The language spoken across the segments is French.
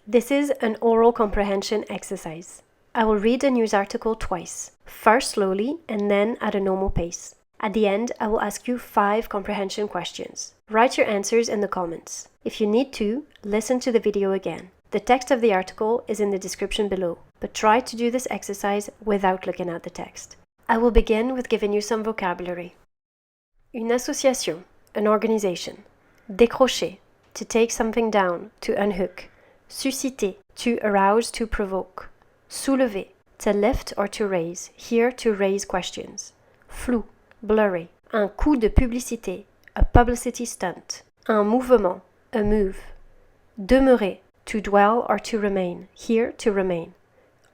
This is an oral comprehension exercise. I will read a news article twice, first slowly and then at a normal pace. At the end, I will ask you 5 comprehension questions. Write your answers in the comments. If you need to, listen to the video again. The text of the article is in the description below, but try to do this exercise without looking at the text. I will begin with giving you some vocabulary. Une association, an organization. Décrocher, to take something down, to unhook. Susciter, to arouse, to provoke. Soulever, to lift or to raise, here to raise questions. Flou, blurry. Un coup de publicité, a publicity stunt. Un mouvement, a move. Demeurer, to dwell or to remain, here to remain.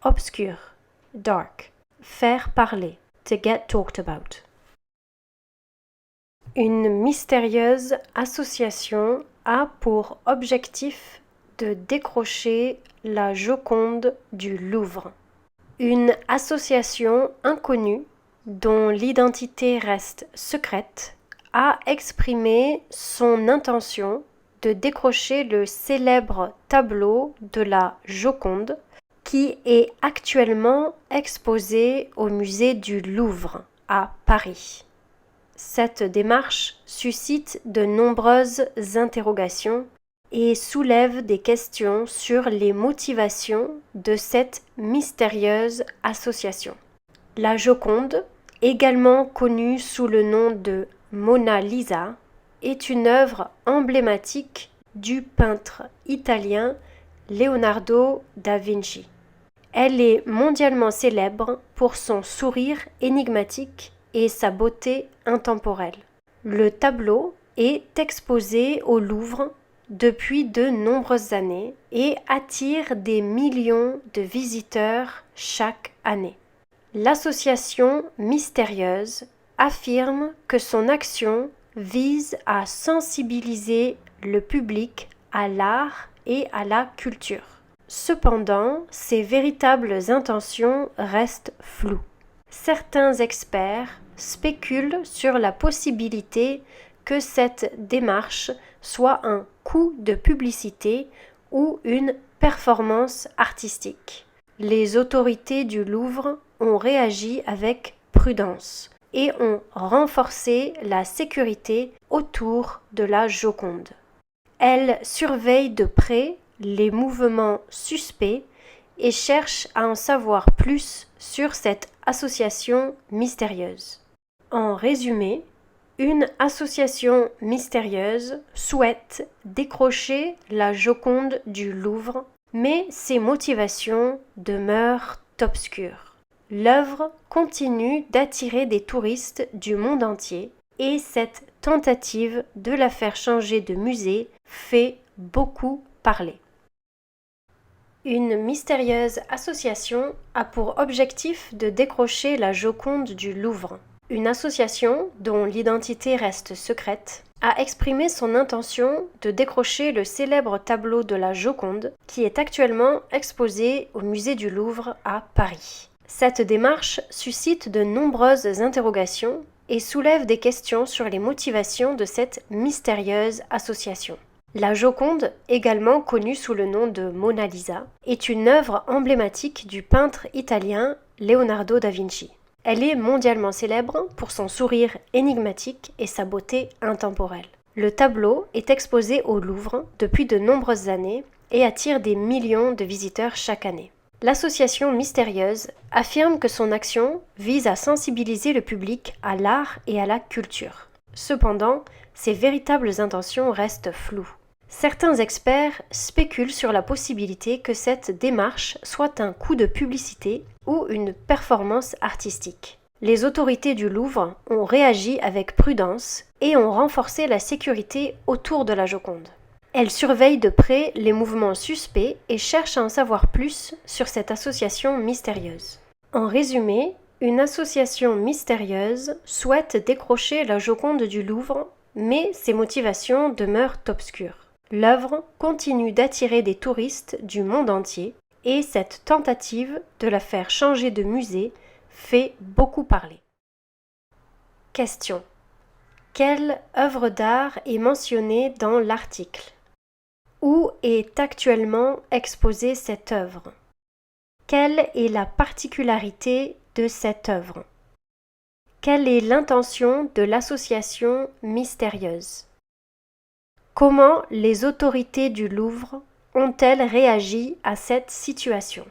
Obscur, dark. Faire parler, to get talked about. Une mystérieuse association a pour objectif de décrocher la Joconde du Louvre. Une association inconnue, dont l'identité reste secrète, a exprimé son intention de décrocher le célèbre tableau de la Joconde qui est actuellement exposé au musée du Louvre à Paris. Cette démarche suscite de nombreuses interrogations et soulève des questions sur les motivations de cette mystérieuse association. La Joconde, également connue sous le nom de Mona Lisa, est une œuvre emblématique du peintre italien Leonardo da Vinci. Elle est mondialement célèbre pour son sourire énigmatique et sa beauté intemporelle. Le tableau est exposé au Louvre depuis de nombreuses années et attire des millions de visiteurs chaque année. L'association mystérieuse affirme que son action vise à sensibiliser le public à l'art et à la culture. Cependant, ses véritables intentions restent floues. Certains experts spéculent sur la possibilité que cette démarche soit un coup de publicité ou une performance artistique. Les autorités du Louvre ont réagi avec prudence et ont renforcé la sécurité autour de la Joconde. Elles surveillent de près les mouvements suspects et cherchent à en savoir plus sur cette association mystérieuse. En résumé, une association mystérieuse souhaite décrocher la Joconde du Louvre, mais ses motivations demeurent obscures. L'œuvre continue d'attirer des touristes du monde entier et cette tentative de la faire changer de musée fait beaucoup parler. Une mystérieuse association a pour objectif de décrocher la Joconde du Louvre. Une association, dont l'identité reste secrète, a exprimé son intention de décrocher le célèbre tableau de la Joconde qui est actuellement exposé au musée du Louvre à Paris. Cette démarche suscite de nombreuses interrogations et soulève des questions sur les motivations de cette mystérieuse association. La Joconde, également connue sous le nom de Mona Lisa, est une œuvre emblématique du peintre italien Leonardo da Vinci. Elle est mondialement célèbre pour son sourire énigmatique et sa beauté intemporelle. Le tableau est exposé au Louvre depuis de nombreuses années et attire des millions de visiteurs chaque année. L'association mystérieuse affirme que son action vise à sensibiliser le public à l'art et à la culture. Cependant, ses véritables intentions restent floues. Certains experts spéculent sur la possibilité que cette démarche soit un coup de publicité ou une performance artistique. Les autorités du Louvre ont réagi avec prudence et ont renforcé la sécurité autour de la Joconde. Elles surveillent de près les mouvements suspects et cherchent à en savoir plus sur cette association mystérieuse. En résumé, une association mystérieuse souhaite décrocher la Joconde du Louvre, mais ses motivations demeurent obscures. L'œuvre continue d'attirer des touristes du monde entier et cette tentative de la faire changer de musée fait beaucoup parler. Question. Quelle œuvre d'art est mentionnée dans l'article? Où est actuellement exposée cette œuvre? Quelle est la particularité de cette œuvre? Quelle est l'intention de l'association mystérieuse? Comment les autorités du Louvre ont-elles réagi à cette situation?